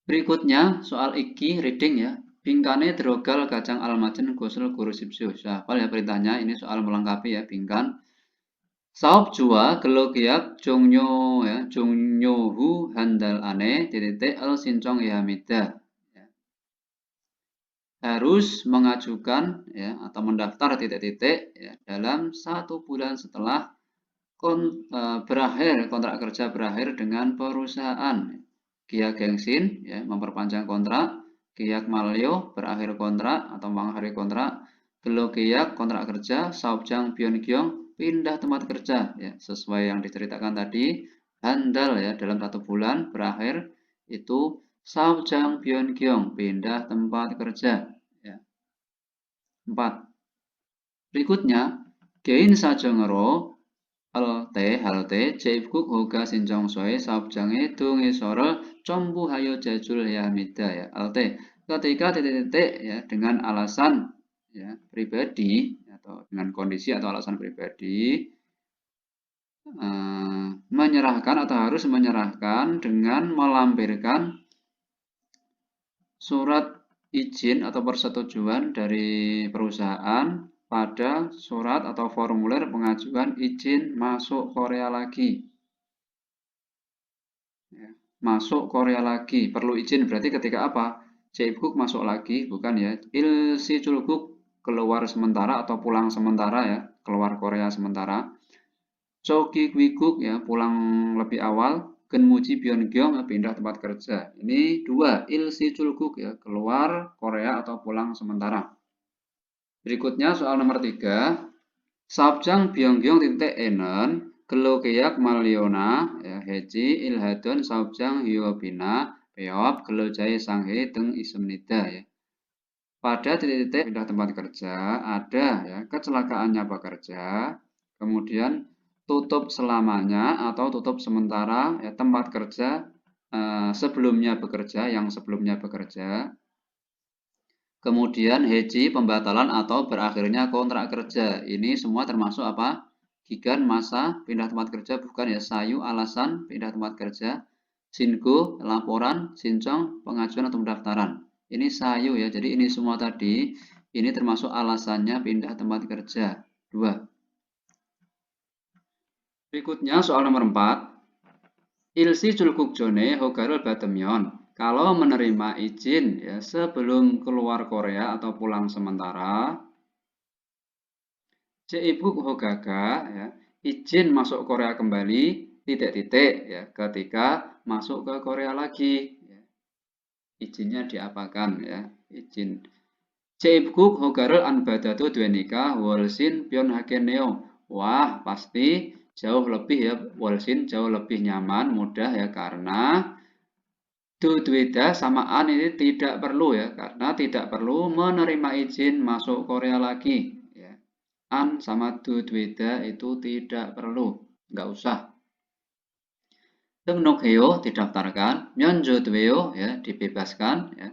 Berikutnya soal iki reading ya. Bingkane drogal kacang almajen gosel guru sipsiu. Hafal ya perintahnya, ini soal melengkapi ya bingkan. Saop jua gelogiak jongnyo ya jongnyohu handal ane titik el sincong ya hamida. Ya. Harus mengajukan ya atau mendaftar titik-titik ya, dalam 1 bulan setelah berakhir kontrak kerja berakhir dengan perusahaan. Kia Gengsin ya, memperpanjang kontrak, Kiak Malyo berakhir kontrak atau mengakhiri kontrak, Gelo Kiak kontrak kerja, Saobjang Byeongyong pindah tempat kerja ya, sesuai yang diceritakan tadi. Handal ya dalam 1 bulan berakhir itu Saobjang Byeongyong pindah tempat kerja ya. 4. Berikutnya Gein Sajongero halte 제입국 hoga 신정소의 사업장에 등의 서를 첨부하여 제출해야 합니다. Ya, halte ketika titik-titik ya dengan alasan ya pribadi atau dengan kondisi atau alasan pribadi menyerahkan atau harus menyerahkan dengan melampirkan surat izin atau persetujuan dari perusahaan pada surat atau formulir pengajuan izin masuk Korea lagi. Ya, masuk Korea lagi, perlu izin berarti ketika apa? Jaibguk masuk lagi, bukan ya. Ilsi Chulguk keluar sementara atau pulang sementara ya, keluar Korea sementara. Choki Gwiguk ya, pulang lebih awal. Genmuji Byeongyong pindah tempat kerja. Ini 2, Ilsi Chulguk ya, keluar Korea atau pulang sementara. Berikutnya soal nomor 3. Sabjang Byeongyong titik enen Gelokeyak Maliona ya, Heji Ilhadon Saubjang Hyobina Peop Gelojai Sanghe Deng Isumnida ya. Pada titik-titik pindah tempat kerja ada ya kecelakaannya pekerja, kemudian tutup selamanya atau tutup sementara ya, tempat kerja sebelumnya bekerja, yang sebelumnya bekerja. Kemudian heji pembatalan atau berakhirnya kontrak kerja. Ini semua termasuk apa? Gigan masa pindah tempat kerja, bukan ya. Sayu alasan pindah tempat kerja. Singo laporan, sincong pengajuan atau pendaftaran. Ini sayu ya. Jadi ini semua tadi ini termasuk alasannya pindah tempat kerja. 2. Berikutnya soal nomor 4. Ilsi Julgukjone Hogarul Batemyon. Kalau menerima izin ya sebelum keluar Korea atau pulang sementara, Jeibuk Hogaga ya, izin masuk Korea kembali titik-titik ya ketika masuk ke Korea lagi ya. Izinnya diapakan ya? Izin Jeibuk Hogarul Anbadatu Dwenika Wolsin Pion Hakeneo. Wah, pasti jauh lebih ya, Wolsin jauh lebih nyaman, mudah ya, karena Dudweda samaan ini tidak perlu ya, karena tidak perlu menerima izin masuk Korea lagi ya. An sama Dudweda itu tidak perlu, nggak usah. Tengnokheyo didaftarkan, Myeonjodweo ya dibebaskan ya.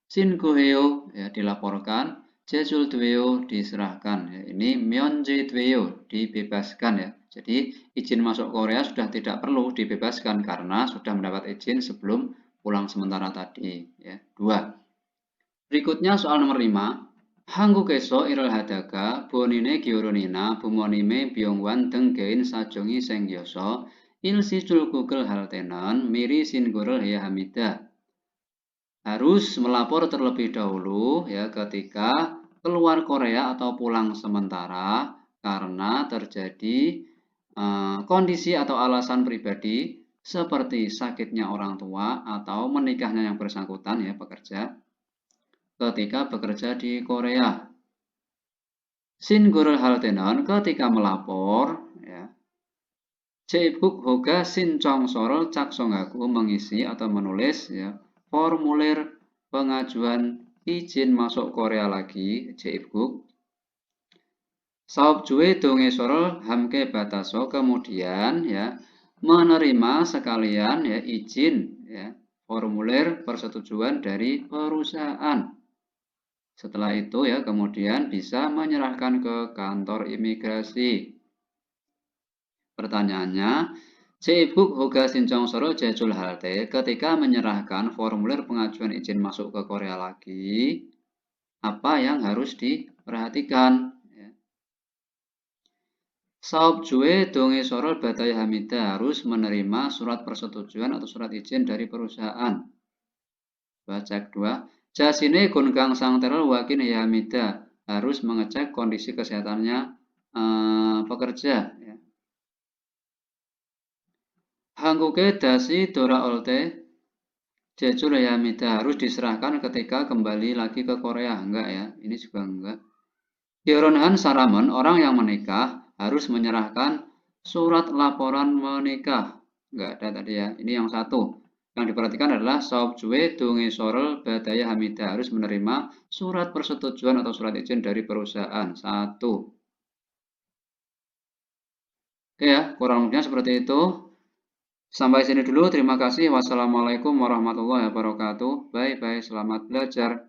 Singoheo ya dilaporkan, Jesuldweo diserahkan ya. Ini Myeonjedweo dibebaskan ya. Jadi izin masuk Korea sudah tidak perlu dibebaskan karena sudah mendapat izin sebelum pulang sementara tadi ya. 2. Berikutnya soal nomor 5. Hangukeso irul hadaga bonine gyoronina bumonime byongwan denggein sajongi senggyoso ilsi julgugel haltenan miri singurel ya hamida. Harus melapor terlebih dahulu ya ketika keluar Korea atau pulang sementara karena terjadi kondisi atau alasan pribadi seperti sakitnya orang tua atau menikahnya yang bersangkutan ya pekerja ketika bekerja di Korea. Singurul haltenan ketika melapor ya. Jeibuk hoga sincong sorol caksongaku mengisi atau menulis ya formulir pengajuan izin masuk Korea lagi Jeibuk. Saobjue donge sorol hamke bataso, kemudian ya menerima sekalian ya izin ya formulir persetujuan dari perusahaan. Setelah itu ya kemudian bisa menyerahkan ke kantor imigrasi. Pertanyaannya, Sibuk Hoga Sincong Soro Jejul Halte ketika menyerahkan formulir pengajuan izin masuk ke Korea lagi, apa yang harus diperhatikan? Ya. Saobjue Donge Sorol Badai Hamida harus menerima surat persetujuan atau surat izin dari perusahaan. Baca kedua, Jasine Gunkang Sang Terol Wakin Hamida harus mengecek kondisi kesehatannya pekerja. Ya. Hangguke Dasi Dora Olte Jeju Hamida harus diserahkan ketika kembali lagi ke Korea. Enggak ya, ini juga enggak. Yoronhan Saramen, orang yang menikah, harus menyerahkan surat laporan menikah. Enggak ada tadi ya, ini yang satu. Yang diperhatikan adalah Saobjue Donge Sorel Badaya Hamida harus menerima surat persetujuan atau surat izin dari perusahaan. Satu. Oke ya, kurang lebihnya seperti itu. Sampai sini dulu, terima kasih. Wassalamualaikum warahmatullahi wabarakatuh. Bye bye, selamat belajar.